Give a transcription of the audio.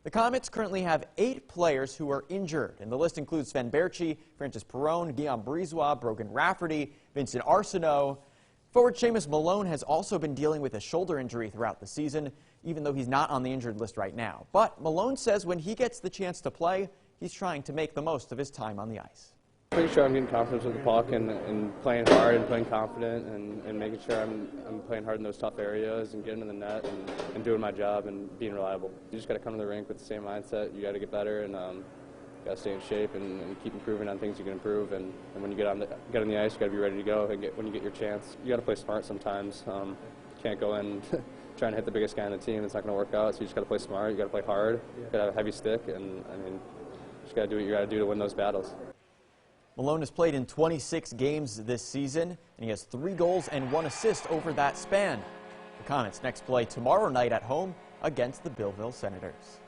The Comets currently have 8 players who are injured, and the list includes Sven Berchi, Francis Perrone, Guillaume Brizois, Brogan Rafferty, Vincent Arsenault. Forward Seamus Manole has also been dealing with a shoulder injury throughout the season, even though he's not on the injured list right now. But Malone says when he gets the chance to play, he's trying to make the most of his time on the ice. Pretty sure I'm getting confidence with the puck and playing hard and playing confident and making sure I'm playing hard in those tough areas and getting in the net and doing my job and being reliable. You just got to come to the rink with the same mindset. You got to get better and got to stay in shape and keep improving on things you can improve. And when you get on the ice, you got to be ready to go. And when you get your chance, you got to play smart sometimes. You can't go in trying to hit the biggest guy on the team. It's not going to work out. So you just got to play smart. You got to play hard. You got to have a heavy stick. And I mean, you just got to do what you got to do to win those battles. Malone has played in 26 games this season, and he has 3 goals and 1 assist over that span. The Comets next play tomorrow night at home against the Billville Senators.